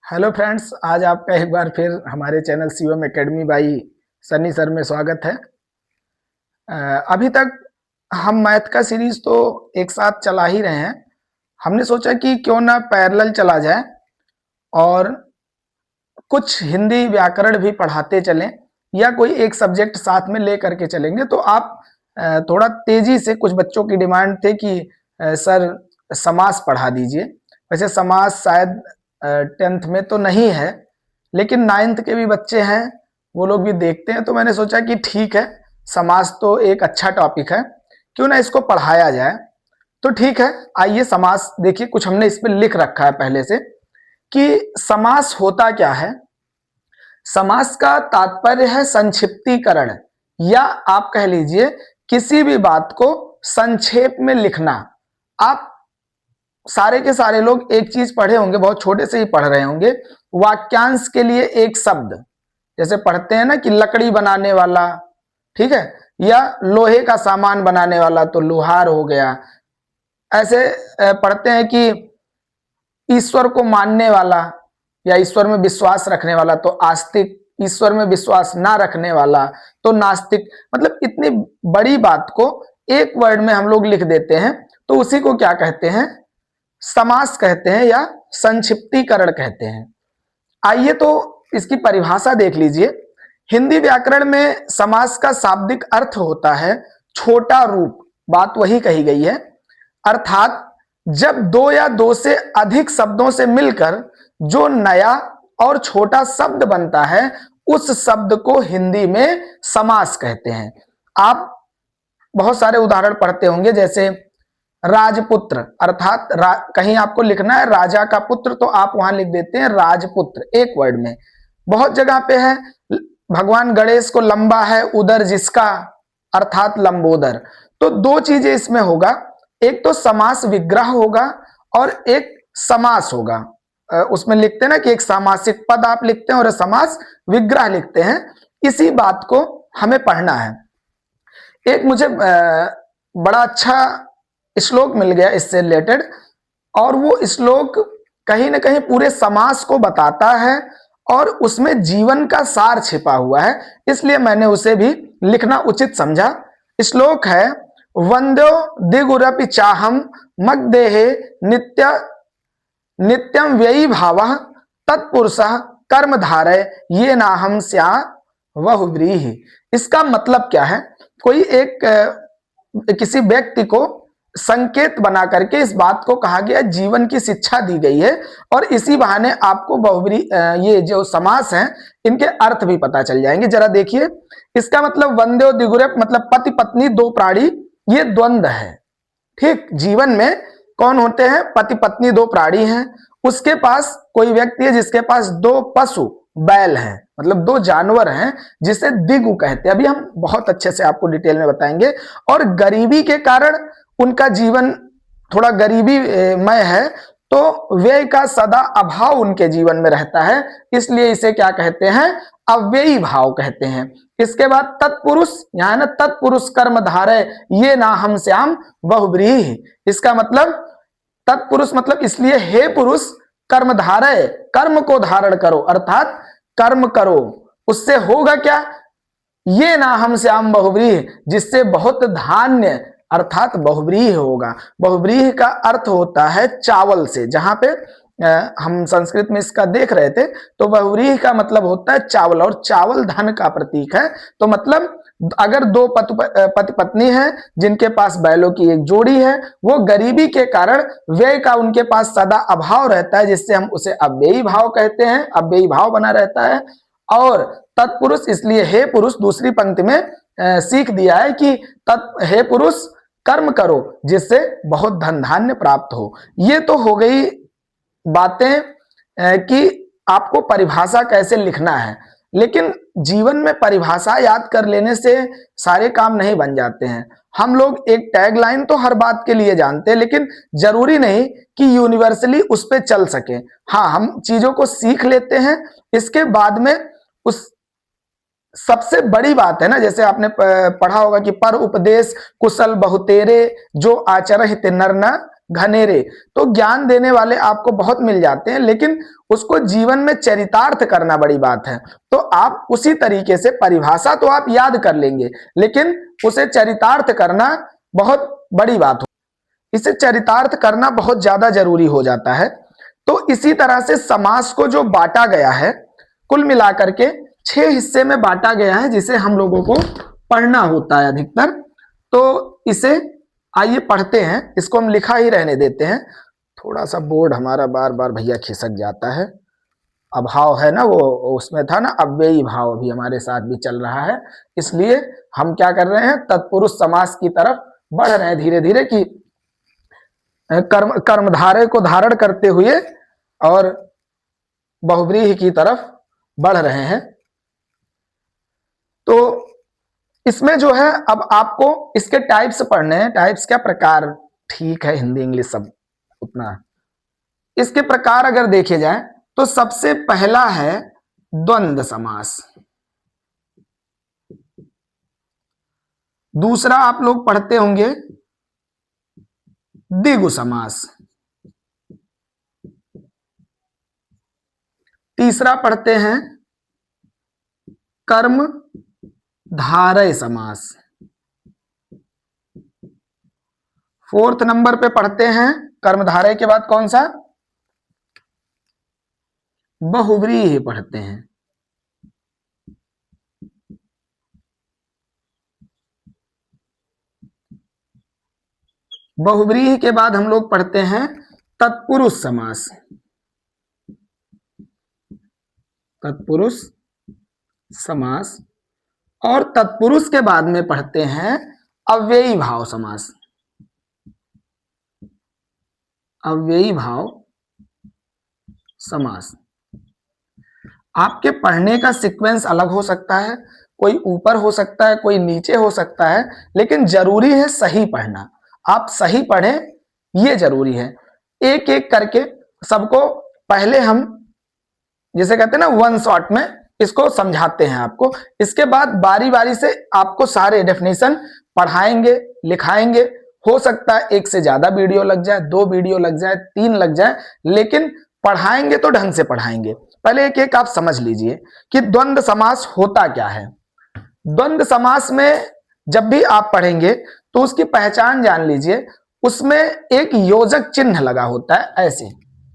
Hello friends, आज आपका एक बार फिर हमारे channel Shivam academy by Sunny sir में स्वागत है। अभी तक हम मैथ का सीरीज तो एक साथ चला ही रहे हैं। हमने सोचा कि क्यों ना पैरेलल चला जाए और कुछ हिंदी व्याकरण भी पढ़ाते चलें या कोई एक सब्जेक्ट साथ में ले करके चलेंगे। तो आप थोड़ा तेजी से, कुछ बच्चों की डिमांड थे कि सर समास पढ़ा दीजिए। वैसे समास शायद 10th में तो नहीं है, लेकिन 9th के भी बच्चे हैं, वो लोग भी देखते हैं। तो मैंने सोचा कि ठीक है, समास तो एक अच्छा टॉपिक है, क्यों ना इसको पढ़ाया जाए। तो ठीक है, आइए समास देखिए। कुछ हमने इस पे लिख रखा है पहले से कि समास होता क्या है। समास का तात्पर्य है संक्षिप्तीकरण, या आप कह लीजिए किसी भी बात को संक्षेप में लिखना। आप सारे के सारे लोग एक चीज पढ़े होंगे, बहुत छोटे से ही पढ़ रहे होंगे, वाक्यांश के लिए एक शब्द। जैसे पढ़ते हैं ना कि लकड़ी बनाने वाला, ठीक है, या लोहे का सामान बनाने वाला तो लोहार हो गया। ऐसे पढ़ते हैं कि ईश्वर को मानने वाला या ईश्वर में विश्वास रखने वाला तो आस्तिक, ईश्वर में विश्वास ना रखने वाला तो नास्तिक। मतलब इतनी बड़ी बात को एक वर्ड में हम लोग लिख देते हैं, तो उसी को क्या कहते हैं? समास कहते हैं या संक्षिप्तीकरण कहते हैं। आइए तो इसकी परिभाषा देख लीजिए। हिंदी व्याकरण में समास का शाब्दिक अर्थ होता है छोटा रूप। बात वही कही गई है, अर्थात जब दो या दो से अधिक शब्दों से मिलकर जो नया और छोटा शब्द बनता है, उस शब्द को हिंदी में समास कहते हैं। आप बहुत सारे उदाहरण पढ़ते होंगे, जैसे राजपुत्र, अर्थात कहीं आपको लिखना है राजा का पुत्र तो आप वहां लिख देते हैं राजपुत्र, एक वर्ड में। बहुत जगह पे है भगवान गणेश को लंबा है उदर जिसका, अर्थात लंबोदर। तो दो चीजें इसमें होगा, एक तो समास विग्रह होगा और एक समास होगा। उसमें लिखते हैं ना कि एक सामासिक पद आप लिखते हैं और समास विग्रह लिखते हैं। इसी बात को हमें पढ़ना है। एक मुझे बड़ा अच्छा श्लोक मिल गया इससे रिलेटेड, और वो श्लोक कहीं ना कहीं पूरे समास को बताता है और उसमें जीवन का सार छिपा हुआ है, इसलिए मैंने उसे भी लिखना उचित समझा। श्लोक है, वंद्यो दिगुरपि चाहम मग्देहे नित्य नित्यम व्ययी भाव तत्पुरुष कर्म धारय ये नाहम स्या वहुव्रीहि। इसका मतलब क्या है? कोई एक किसी व्यक्ति को संकेत बना करके इस बात को कहा गया, जीवन की शिक्षा दी गई है, और इसी बहाने आपको बहुव्री ये जो समास हैं इनके अर्थ भी पता चल जाएंगे। जरा देखिए, इसका मतलब वंद्यो दिगुरे मतलब पति पत्नी दो प्राणी, ये द्वंद्व है। ठीक, जीवन में कौन होते हैं? पति पत्नी दो प्राणी हैं। उसके पास कोई व्यक्ति है जिसके पास दो पशु बैल हैं, मतलब दो जानवर हैं, जिसे दिगु कहते हैं। अभी हम बहुत अच्छे से आपको डिटेल में बताएंगे। और गरीबी के कारण उनका जीवन थोड़ा गरीबी मय है, तो व्यय का सदा अभाव उनके जीवन में रहता है, इसलिए इसे क्या कहते हैं? अव्ययी भाव कहते हैं। इसके बाद तत्पुरुष, यहां ना तत्पुरुष कर्म धारय ये ना हम श्याम बहुब्रीहि। इसका मतलब तत्पुरुष मतलब इसलिए हे पुरुष कर्म धारय, कर्म को धारण करो, अर्थात कर्म करो। उससे होगा क्या? ये ना हम श्याम बहुब्रीहि, जिससे बहुत धान्य अर्थात बहुब्रीहि होगा। बहुब्रीहि का अर्थ होता है चावल से। जहां पे हम संस्कृत में इसका देख रहे थे, तो बहुब्रीहि का मतलब होता है चावल, और चावल धन का प्रतीक है। तो मतलब अगर दो पति पत्नी हैं जिनके पास बैलों की एक जोड़ी है, वो गरीबी के कारण व्यय का उनके पास सदा अभाव रहता है, जिससे हम उसे अव्ययी भाव कहते हैं, अव्ययी भाव बना रहता है। और तत्पुरुष इसलिए हे पुरुष दूसरी पंक्ति में सीख दिया है कि हे पुरुष कर्म करो जिससे बहुत धन धान्य प्राप्त हो। ये तो हो गई बातें कि आपको परिभाषा कैसे लिखना है, लेकिन जीवन में परिभाषा याद कर लेने से सारे काम नहीं बन जाते हैं। हम लोग एक टैगलाइन तो हर बात के लिए जानते हैं, लेकिन जरूरी नहीं कि यूनिवर्सली उस पर चल सके। हाँ, हम चीजों को सीख लेते हैं, इसके बाद में उस सबसे बड़ी बात है ना, जैसे आपने पढ़ा होगा कि पर उपदेश कुशल बहुतेरे जो आचरहित नर न घनेरे। तो ज्ञान देने वाले आपको बहुत मिल जाते हैं, लेकिन उसको जीवन में चरितार्थ करना बड़ी बात है। तो आप उसी तरीके से, परिभाषा तो आप याद कर लेंगे, लेकिन उसे चरितार्थ करना बहुत बड़ी बात हो, इसे चरितार्थ करना बहुत ज्यादा जरूरी हो जाता है। तो इसी तरह से समास को जो बांटा गया है, कुल मिलाकर के 6 हिस्से में बांटा गया है, जिसे हम लोगों को पढ़ना होता है अधिकतर। तो इसे आइए पढ़ते हैं, इसको हम लिखा ही रहने देते हैं। थोड़ा सा बोर्ड हमारा बार बार भैया खिसक जाता है, अभाव है ना, वो उसमें था ना, अव्ययी भाव भी हमारे साथ भी चल रहा है, इसलिए हम क्या कर रहे हैं, तत्पुरुष समास की तरफ बढ़ रहे हैं धीरे धीरे, कि कर्मधारय को धारण करते हुए और बहुव्रीहि की तरफ बढ़ रहे हैं। तो इसमें जो है, अब आपको इसके टाइप्स पढ़ने हैं। टाइप्स क्या, प्रकार, ठीक है, हिंदी इंग्लिश सब उतना। इसके प्रकार अगर देखे जाए तो सबसे पहला है द्वंद्व समास। दूसरा आप लोग पढ़ते होंगे द्विगु समास। तीसरा पढ़ते हैं कर्म धारय समास। फोर्थ नंबर पे पढ़ते हैं, कर्मधारय के बाद कौन सा, बहुव्रीहि पढ़ते हैं। बहुव्रीहि के बाद हम लोग पढ़ते हैं तत्पुरुष समास। तत्पुरुष समास, और तत्पुरुष के बाद में पढ़ते हैं अव्ययी भाव समास। अव्ययी भाव समास। आपके पढ़ने का सीक्वेंस अलग हो सकता है, कोई ऊपर हो सकता है, कोई नीचे हो सकता है, लेकिन जरूरी है सही पढ़ना। आप सही पढ़ें, ये जरूरी है। एक एक करके सबको पहले हम, जिसे कहते हैं ना, वन शॉट में इसको समझाते हैं आपको। इसके बाद बारी बारी से आपको सारे डेफिनेशन पढ़ाएंगे, लिखाएंगे। हो सकता है एक से ज्यादा वीडियो लग जाए, 2 वीडियो लग जाए, 3 लग जाए, लेकिन पढ़ाएंगे तो ढंग से पढ़ाएंगे। पहले एक एक आप समझ लीजिए कि द्वंद्व समास होता क्या है। द्वंद्व समास में जब भी आप पढ़ेंगे तो उसकी पहचान जान लीजिए। उसमें एक योजक चिन्ह लगा होता है, ऐसे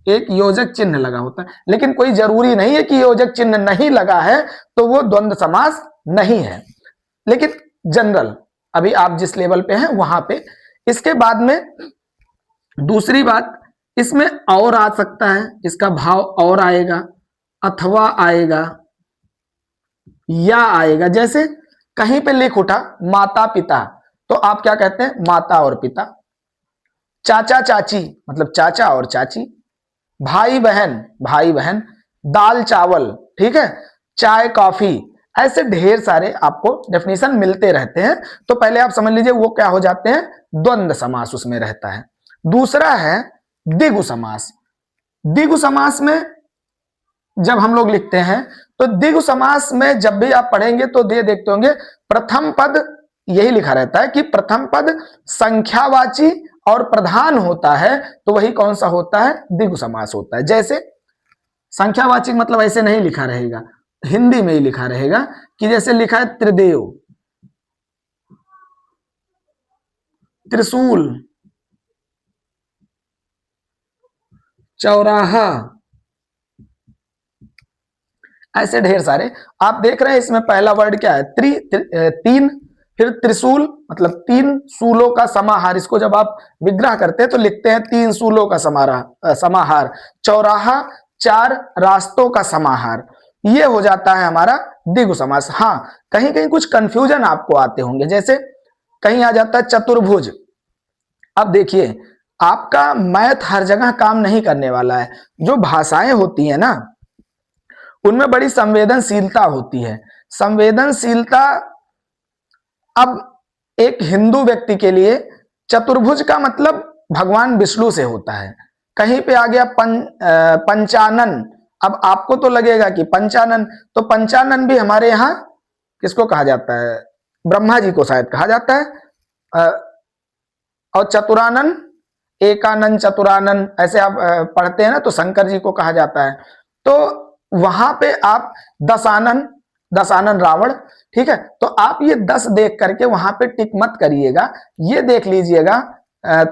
एक योजक चिन्ह लगा होता है, लेकिन कोई जरूरी नहीं है कि योजक चिन्ह नहीं लगा है तो वो द्वंद्व समास नहीं है, लेकिन जनरल अभी आप जिस लेवल पे हैं वहां पे। इसके बाद में दूसरी बात, इसमें और आ सकता है, इसका भाव और आएगा, अथवा आएगा, या आएगा। जैसे कहीं पे लिख उठा माता पिता, तो आप क्या कहते हैं, माता और पिता। चाचा चाची मतलब चाचा और चाची। भाई बहन, भाई बहन। दाल चावल, ठीक है, चाय कॉफी, ऐसे ढेर सारे आपको डेफिनेशन मिलते रहते हैं। तो पहले आप समझ लीजिए वो क्या हो जाते हैं, द्वंद्व समास उसमें रहता है। दूसरा है द्विगु समास। द्विगु समास में जब हम लोग लिखते हैं तो द्विगु समास में जब भी आप पढ़ेंगे तो देखते होंगे प्रथम पद यही लिखा रहता है कि प्रथम पद संख्यावाची और प्रधान होता है, तो वही कौन सा होता है, द्विगु समास होता है। जैसे संख्यावाची मतलब ऐसे नहीं लिखा रहेगा, हिंदी में ही लिखा रहेगा कि जैसे लिखा है त्रिदेव, त्रिशूल, चौराहा, ऐसे ढेर सारे आप देख रहे हैं। इसमें पहला वर्ड क्या है, तीन, फिर त्रिशूल मतलब 3 शूलों का समाहार। इसको जब आप विग्रह करते हैं तो लिखते हैं 3 शूलों का समाहार। चौराहा 4 रास्तों का समाहार। ये हो जाता है हमारा द्विगु समास। हाँ, कहीं कहीं कुछ कंफ्यूजन आपको आते होंगे, जैसे कहीं आ जाता है चतुर्भुज। अब देखिए, आपका मैथ हर जगह काम नहीं करने वाला है। जो भाषाएं होती है ना, उनमें बड़ी संवेदनशीलता होती है। संवेदनशीलता, अब एक हिंदू व्यक्ति के लिए चतुर्भुज का मतलब भगवान विष्णु से होता है। कहीं पे आ गया पंचानन, अब आपको तो लगेगा कि पंचानन, तो पंचानन भी हमारे यहाँ किसको कहा जाता है, ब्रह्मा जी को शायद कहा जाता है। और चतुरानन एकानन चतुरानन, ऐसे आप पढ़ते हैं ना, तो शंकर जी को कहा जाता है। तो वहां पे आप दशानन, दशानन रावण, ठीक है। तो आप ये 10 देख करके वहां पे टिक मत करिएगा, ये देख लीजिएगा,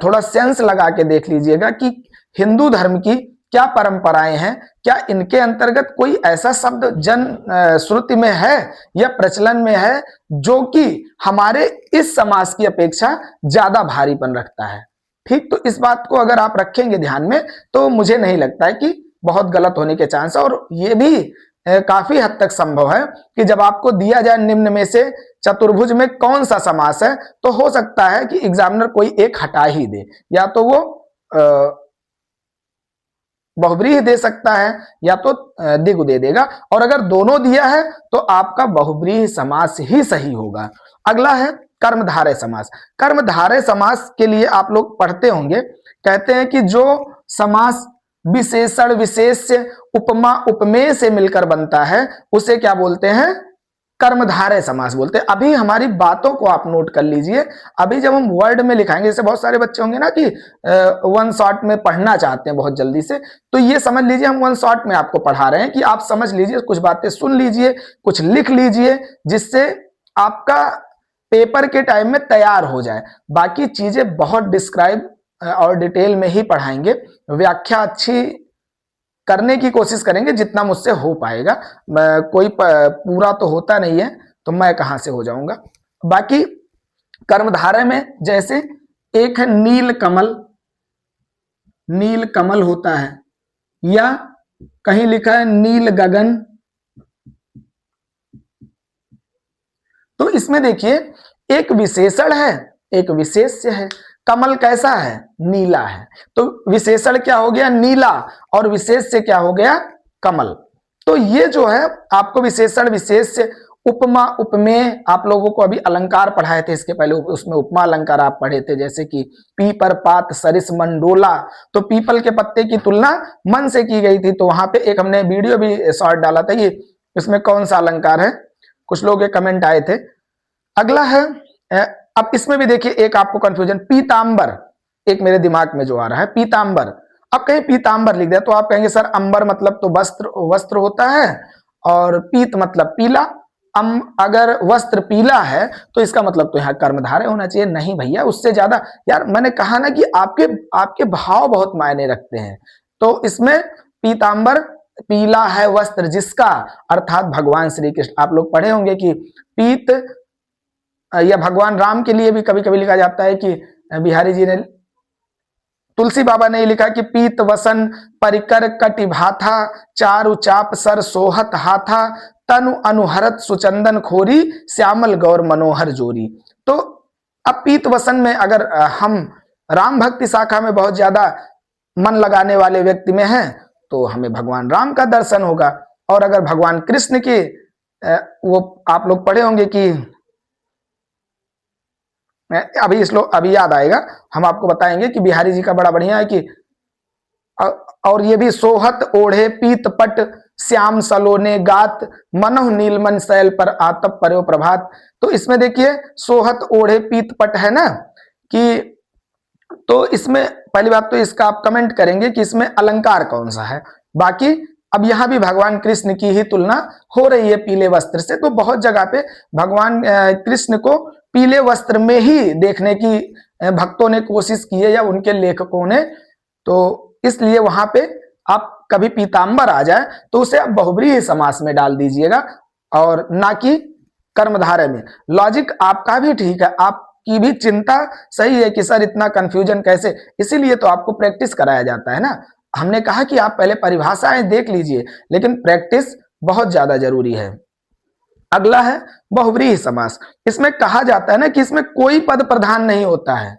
थोड़ा सेंस लगा के देख लीजिएगा कि हिंदू धर्म की क्या परंपराएं हैं, क्या इनके अंतर्गत कोई ऐसा शब्द जन श्रुति में है या प्रचलन में है जो कि हमारे इस समाज की अपेक्षा ज्यादा भारीपन रखता है। ठीक, तो इस बात को अगर आप रखेंगे ध्यान में तो मुझे नहीं लगता है कि बहुत गलत होने के चांस है। और ये भी काफी हद तक संभव है कि जब आपको दिया जाए निम्न में से चतुर्भुज में कौन सा समास है, तो हो सकता है कि एग्जामिनर कोई एक हटा ही दे, या तो वो बहुब्रीहि दे सकता है या तो द्विगु दे देगा। और अगर दोनों दिया है तो आपका बहुब्रीहि समास ही सही होगा। अगला है कर्मधारय समास। कर्मधारय समास के लिए आप लोग पढ़ते होंगे, कहते हैं कि जो समास विशेषण विशेष्य उपमा उपमेय से मिलकर बनता है उसे क्या बोलते हैं? कर्मधारय समास बोलते हैं। अभी हमारी बातों को आप नोट कर लीजिए। अभी जब हम वर्ड में लिखाएंगे, जैसे बहुत सारे बच्चे होंगे ना कि वन शॉट में पढ़ना चाहते हैं बहुत जल्दी से, तो ये समझ लीजिए हम वन शॉट में आपको पढ़ा रहे हैं कि आप समझ लीजिए, कुछ बातें सुन लीजिए, कुछ लिख लीजिए, जिससे आपका पेपर के टाइम में तैयार हो जाए। बाकी चीजें बहुत डिस्क्राइब और डिटेल में ही पढ़ाएंगे, व्याख्या अच्छी करने की कोशिश करेंगे जितना मुझसे हो पाएगा। कोई पूरा तो होता नहीं है, तो मैं कहां से हो जाऊंगा। बाकी कर्मधारय में जैसे एक है नील कमल, नील कमल होता है, या कहीं लिखा है नील गगन। तो इसमें देखिए एक विशेषण है, एक विशेष्य है। कमल कैसा है? नीला है। तो विशेषण क्या हो गया? नीला, और विशेष्य क्या हो गया? कमल। तो ये जो है आपको विशेषण विशेष्य उपमा उपमेय, आप लोगों को अभी अलंकार पढ़ाए थे इसके पहले, उसमें उपमा अलंकार आप पढ़े थे, जैसे कि पीपर पात सरिस मंडोला। तो पीपल के पत्ते की तुलना मन से की गई थी, तो वहां पे एक हमने वीडियो भी शॉर्ट डाला था, ये इसमें कौन सा अलंकार है, कुछ लोग ये कमेंट आए थे। अगला है, अब इसमें भी देखिए एक आपको कंफ्यूजन, पीतांबर, एक मेरे दिमाग में जो आ रहा है पीतांबर। अब कहीं पीतांबर लिख दिया तो आप कहेंगे सर अंबर मतलब तो वस्त्र, वस्त्र होता है, और पीत मतलब पीला। अगर वस्त्र पीला है तो इसका मतलब तो यहाँ कर्मधारय होना चाहिए। नहीं भैया, उससे ज्यादा, यार मैंने कहा ना कि आपके आपके भाव बहुत मायने रखते हैं। तो इसमें पीतांबर, पीला है वस्त्र जिसका, अर्थात भगवान श्री कृष्ण। आप लोग पढ़े होंगे कि पीत, या भगवान राम के लिए भी कभी कभी लिखा जाता है कि बिहारी जी ने, तुलसी बाबा ने लिखा कि पीत वसन परिकर कटिभाथा, चारु चाप सर सोहत हाथा, तनु अनुहरत सुचंदन खोरी, श्यामल गौर मनोहर जोरी। तो अब पीत वसन में अगर हम राम भक्ति शाखा में बहुत ज्यादा मन लगाने वाले व्यक्ति में हैं तो हमें भगवान राम का दर्शन होगा। और अगर भगवान कृष्ण की, वो आप लोग पढ़े होंगे कि अभी याद आएगा, हम आपको बताएंगे कि बिहारी जी का बड़ा बढ़िया है कि, और ये भी सोहत ओढ़े पीत पट श्याम सलोने गात, मनोह नीलमन शैल पर आतप पर्यो प्रभात। तो इसमें देखिए सोहत ओढ़े पीत पट है ना, कि तो इसमें पहली बात तो इसका आप कमेंट करेंगे कि इसमें अलंकार कौन सा है। बाकी अब यहां भी भगवान कृष्ण की ही तुलना हो रही है पीले वस्त्र से, तो बहुत जगह पे भगवान कृष्ण को पीले वस्त्र में ही देखने की भक्तों ने कोशिश की है, या उनके लेखकों ने। तो इसलिए वहां पे आप कभी पीतांबर आ जाए तो उसे आप बहुब्रीहि समास में डाल दीजिएगा, और ना कि कर्मधारय में। लॉजिक आपका भी ठीक है, आपकी भी चिंता सही है कि सर इतना कंफ्यूजन कैसे, इसीलिए तो आपको प्रैक्टिस कराया जाता है ना। हमने कहा कि आप पहले परिभाषाएं देख लीजिए, लेकिन प्रैक्टिस बहुत ज्यादा जरूरी है। अगला है बहुव्रीहि समास। इसमें कहा जाता है ना कि इसमें कोई पद प्रधान नहीं होता है,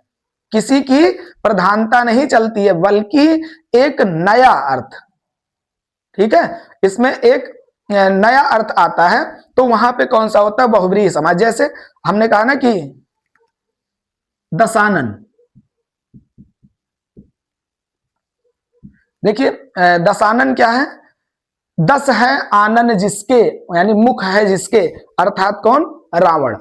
किसी की प्रधानता नहीं चलती है, बल्कि एक नया अर्थ, ठीक है, इसमें एक नया अर्थ आता है, तो वहां पे कौन सा होता है? बहुव्रीहि समास। जैसे हमने कहा ना कि दशानन, देखिए दशानन क्या है? दस है आनन जिसके, यानी मुख है जिसके, अर्थात कौन? रावण।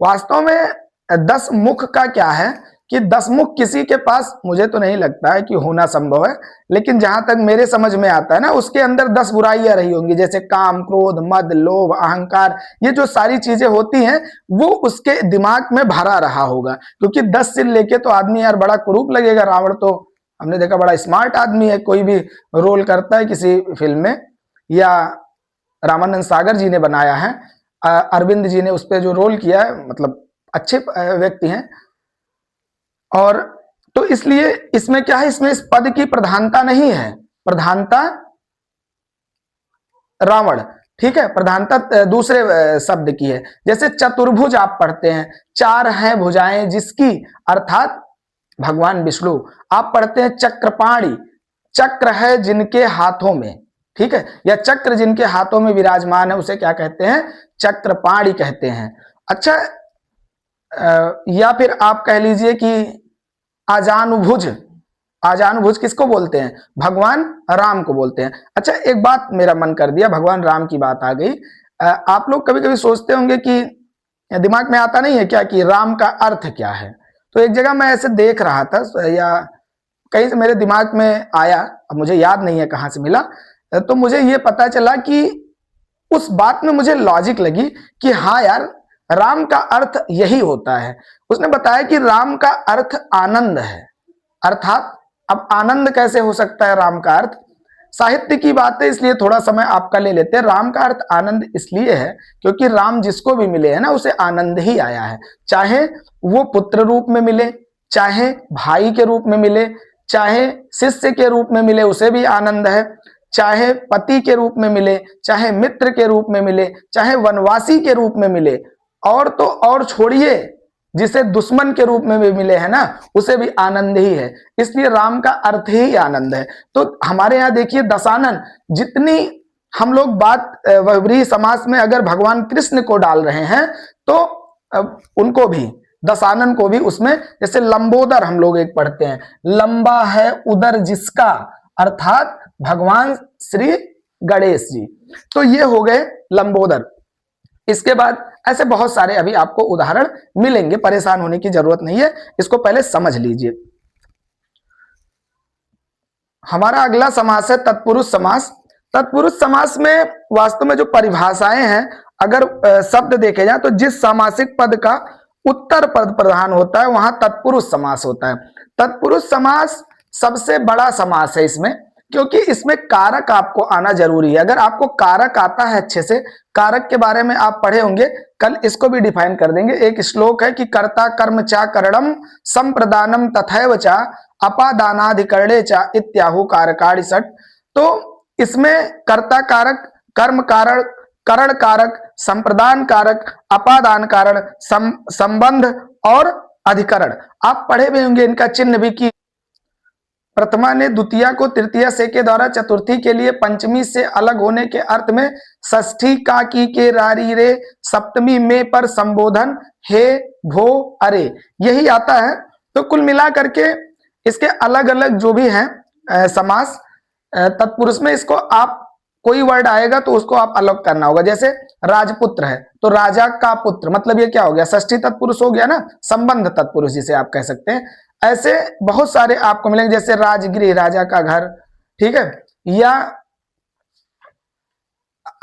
वास्तव में 10 मुख का क्या है कि 10 मुख किसी के पास मुझे तो नहीं लगता है कि होना संभव है, लेकिन जहां तक मेरे समझ में आता है ना, उसके अंदर 10 बुराइयां रही होंगी, जैसे काम, क्रोध, मद, लोभ, अहंकार, ये जो सारी चीजें होती हैं वो उसके दिमाग में भरा रहा होगा। क्योंकि 10 सिर लेके तो आदमी यार बड़ा कुरूप लगेगा। रावण तो हमने देखा बड़ा स्मार्ट आदमी है, कोई भी रोल करता है किसी फिल्म में, या रामानंद सागर जी ने बनाया है, अरविंद जी ने उस पर जो रोल किया है, मतलब अच्छे व्यक्ति हैं। और तो इसलिए इसमें क्या है, इसमें इस पद की प्रधानता नहीं है, प्रधानता रावण, ठीक है, प्रधानता दूसरे शब्द की है। जैसे चतुर्भुज आप पढ़ते हैं, 4 हैं भुजाएं जिसकी, अर्थात भगवान विष्णु। आप पढ़ते हैं चक्रपाणी, चक्र है जिनके हाथों में, ठीक है, या चक्र जिनके हाथों में विराजमान है उसे क्या कहते हैं, चक्रपाणी कहते हैं। अच्छा, या फिर आप कह लीजिए कि आजानुभुज, आजानुभुज किसको बोलते हैं, भगवान राम को बोलते हैं। अच्छा, एक बात मेरा मन कर दिया, भगवान राम की बात आ गई। आप लोग कभी कभी सोचते होंगे कि दिमाग में आता नहीं है क्या कि राम का अर्थ क्या है। तो एक जगह मैं ऐसे देख रहा था, या कहीं से मेरे दिमाग में आया, अब मुझे याद नहीं है कहां से मिला, तो मुझे ये पता चला कि उस बात में मुझे लॉजिक लगी कि हाँ यार, राम का अर्थ यही होता है। उसने बताया कि राम का अर्थ आनंद है। अर्थात अब आनंद कैसे हो सकता है राम का अर्थ, साहित्य की बात है इसलिए थोड़ा समय आपका ले लेते हैं। राम का अर्थ आनंद इसलिए है क्योंकि राम जिसको भी मिले है ना, उसे आनंद ही आया है। चाहे वो पुत्र रूप में मिले, चाहे भाई के रूप में मिले, चाहे शिष्य के रूप में मिले, उसे भी आनंद है। चाहे पति के रूप में मिले, चाहे मित्र के रूप में मिले, चाहे वनवासी के रूप में मिले, और तो और छोड़िए, जिसे दुश्मन के रूप में भी मिले हैं ना, उसे भी आनंद ही है। इसलिए राम का अर्थ ही आनंद है। तो हमारे यहाँ देखिए दशानन, जितनी हम लोग बात व्रीहि समास में अगर भगवान कृष्ण को डाल रहे हैं तो उनको भी, दशानन को भी उसमें, जैसे लंबोदर हम लोग एक पढ़ते हैं, लंबा है उदर जिसका, अर्थात भगवान श्री गणेश जी। तो ये हो गए लंबोदर। इसके बाद ऐसे बहुत सारे अभी आपको उदाहरण मिलेंगे, परेशान होने की जरूरत नहीं है, इसको पहले समझ लीजिए। हमारा अगला समास है तत्पुरुष समास। तत्पुरुष समास में वास्तव में जो परिभाषाएं हैं, अगर शब्द देखे जाए तो जिस सामासिक पद का उत्तर पद प्रधान होता है वहां तत्पुरुष समास होता है। तत्पुरुष समास सबसे बड़ा समास है इसमें, क्योंकि इसमें कारक आपको आना जरूरी है। अगर आपको कारक आता है अच्छे से, कारक के बारे में आप पढ़े होंगे, कल इसको भी डिफाइन कर देंगे। एक श्लोक है कि कर्ता कर्म चा करणम संप्रदानम तथैव चा अपादानाधिकरणे चा इत्याहु कारकाणि षट्। तो इसमें कर्ता कारक, कर्म कारक, करण कारक, संप्रदान कारक, अपादान कारण, संबंध और अधिकरण आप पढ़े भी होंगे। इनका चिन्ह भी कि प्रथमा ने द्वितीया को तृतीया से के द्वारा चतुर्थी के लिए पंचमी से अलग होने के अर्थ में षष्ठी का की के रारी रे सप्तमी में पर संबोधन हे भो अरे, यही आता है। तो कुल मिला करके इसके अलग अलग जो भी हैं समास तत्पुरुष में, इसको आप कोई वर्ड आएगा तो उसको आप अलग करना होगा। जैसे राजपुत्र है तो राजा का पुत्र, मतलब ये क्या हो गया, षष्ठी तत्पुरुष हो गया ना, संबंध तत्पुरुष जिसे आप कह सकते हैं। ऐसे बहुत सारे आपको मिलेंगे, जैसे राजगृह, राजा का घर, ठीक है, या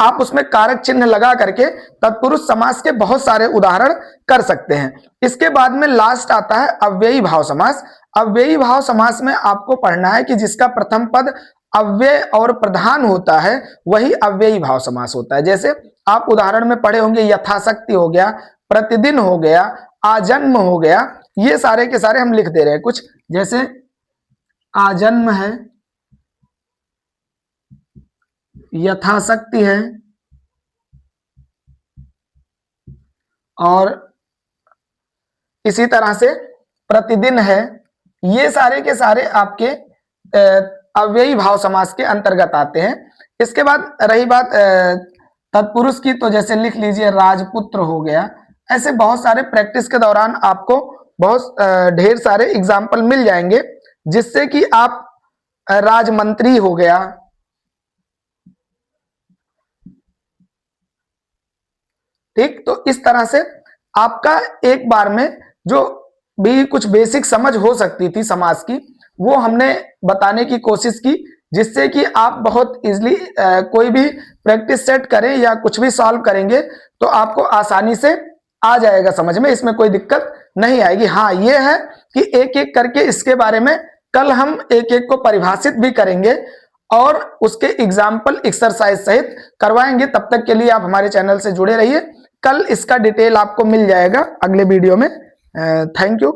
आप उसमें कारक चिन्ह लगा करके तत्पुरुष समास के बहुत सारे उदाहरण कर सकते हैं। इसके बाद में लास्ट आता है अव्ययी भाव समास। अव्ययी भाव समास में आपको पढ़ना है कि जिसका प्रथम पद अव्यय और प्रधान होता है वही अव्ययी भाव समास होता है। जैसे आप उदाहरण में पढ़े होंगे, यथाशक्ति हो गया, प्रतिदिन हो गया, आजन्म हो गया, ये सारे के सारे हम लिख दे रहे हैं कुछ। जैसे आजन्म है, यथाशक्ति है, और इसी तरह से प्रतिदिन है। ये सारे के सारे आपके अव्ययी भाव समास के अंतर्गत आते हैं। इसके बाद रही बात तत्पुरुष की, तो जैसे लिख लीजिए राजपुत्र हो गया। ऐसे बहुत सारे प्रैक्टिस के दौरान आपको बहुत ढेर सारे एग्जाम्पल मिल जाएंगे, जिससे कि आप राजमंत्री हो गया, ठीक। तो इस तरह से आपका एक बार में जो भी कुछ बेसिक समझ हो सकती थी समाज की, वो हमने बताने की कोशिश की, जिससे कि आप बहुत इजीली कोई भी प्रैक्टिस सेट करें या कुछ भी सॉल्व करेंगे तो आपको आसानी से आ जाएगा समझ में, इसमें कोई दिक्कत नहीं आएगी। हाँ ये है कि एक एक करके इसके बारे में कल हम एक एक को परिभाषित भी करेंगे और उसके एग्जाम्पल एक्सरसाइज सहित करवाएंगे। तब तक के लिए आप हमारे चैनल से जुड़े रहिए, कल इसका डिटेल आपको मिल जाएगा अगले वीडियो में। Thank you.